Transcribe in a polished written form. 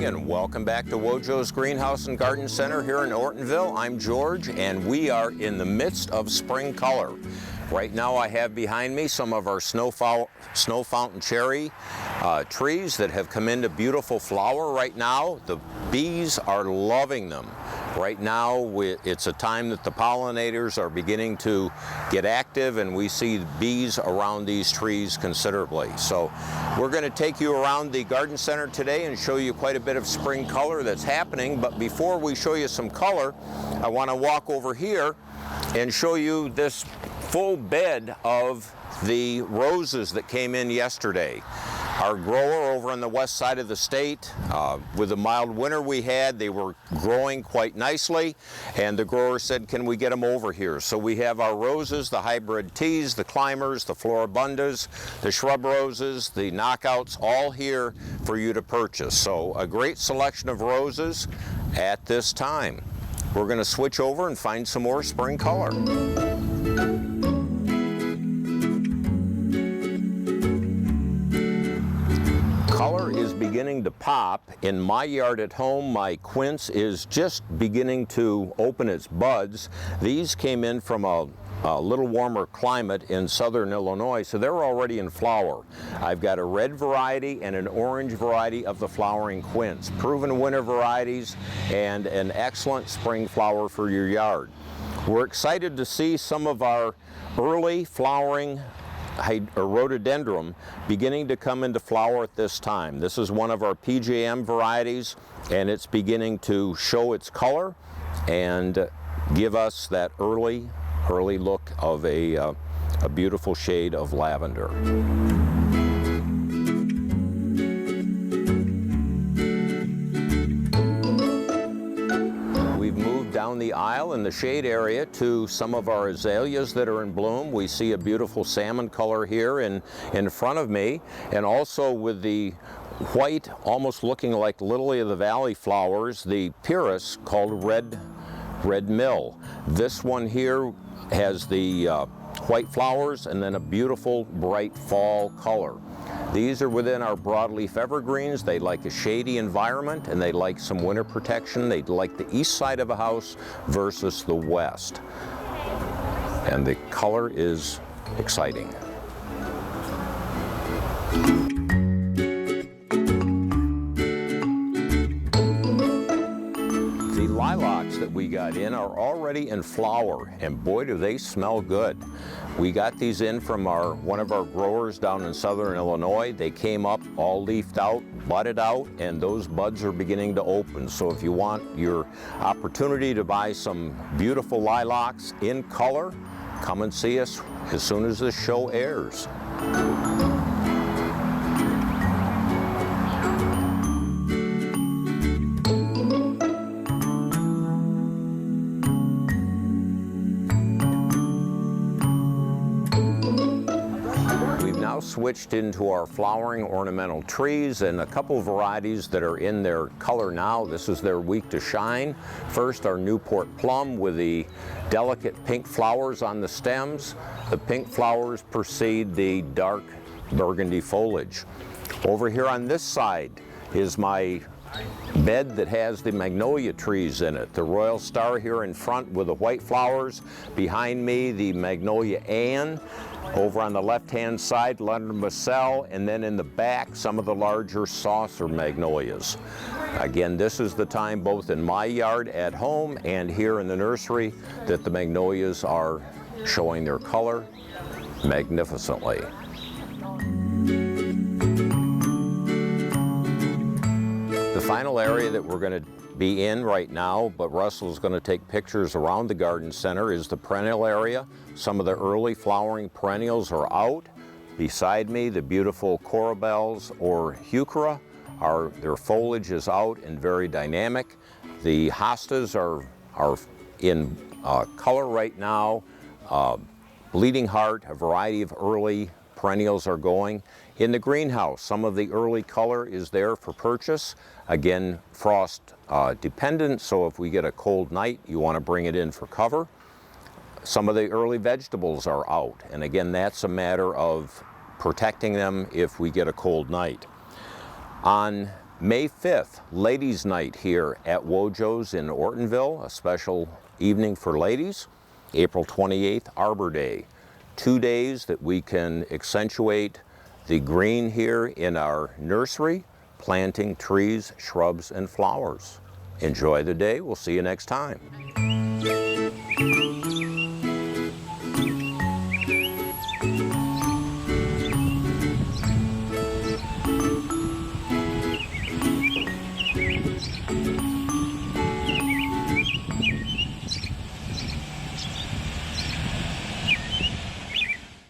and welcome back to Wojo's Greenhouse and Garden Center here in Ortonville. I'm George and we are in the midst of spring color. Right now I have behind me some of our snow fountain cherry trees that have come into beautiful flower right now. The bees are loving them. Right now it's a time that the pollinators are beginning to get active, and we see bees around these trees considerably. So we're going to take you around the garden center today and show you quite a bit of spring color that's happening. But before we show you some color, I want to walk over here and show you this full bed of the roses that came in yesterday. Our grower over on the west side of the state, with the mild winter we had, they were growing quite nicely, and the grower said, can we get them over here? So we have our roses, the hybrid teas, the climbers, the floribundas, the shrub roses, the knockouts, all here for you to purchase. So a great selection of roses at this time. We're going to switch over and find some more spring color. Color is beginning to pop. In my yard at home, my quince is just beginning to open its buds. These came in from a little warmer climate in southern Illinois, so they're already in flower. I've got a red variety and an orange variety of the flowering quince, proven winter varieties and an excellent spring flower for your yard. We're excited to see some of our early flowering rhododendron beginning to come into flower at this time. This is one of our PJM varieties, and it's beginning to show its color and give us that early look of a beautiful shade of lavender. Down the aisle in the shade area to some of our azaleas that are in bloom. We see a beautiful salmon color here in front of me, and also with the white, almost looking like lily of the valley flowers, the pyrrhus called red mill. This one here has the white flowers and then a beautiful bright fall color. These are within our broadleaf evergreens. They like a shady environment and they like some winter protection. They like the east side of a house versus the west. And the color is exciting. The lilacs that we got in are already in flower, and boy do they smell good. We got these in from one of our growers down in southern Illinois. They came up all leafed out, budded out, and those buds are beginning to open. So if you want your opportunity to buy some beautiful lilacs in color, come and see us as soon as this show airs. Switched into our flowering ornamental trees, and a couple varieties that are in their color now. This is their week to shine. First, our Newport plum with the delicate pink flowers on the stems. The pink flowers precede the dark burgundy foliage. Over here on this side is my bed that has the magnolia trees in it. The Royal Star here in front with the white flowers. Behind me, the Magnolia Ann. Over on the left-hand side, London Bassell, and then in the back, some of the larger saucer magnolias. Again, this is the time both in my yard at home and here in the nursery that the magnolias are showing their color magnificently. The final area that we're going to be in right now, but Russell's going to take pictures around the garden center, is the perennial area. Some of the early flowering perennials are out. Beside me, the beautiful corabelles or heuchera, their foliage is out and very dynamic. The hostas are in color right now. Bleeding heart, a variety of early perennials are going. In the greenhouse, some of the early color is there for purchase. Again, frost dependent, so if we get a cold night, you want to bring it in for cover. Some of the early vegetables are out, and again, that's a matter of protecting them if we get a cold night. On May 5th, Ladies' Night here at Wojo's in Ortonville, a special evening for ladies. April 28th, Arbor Day. 2 days that we can accentuate the green here in our nursery, planting trees, shrubs, and flowers. Enjoy the day. We'll see you next time.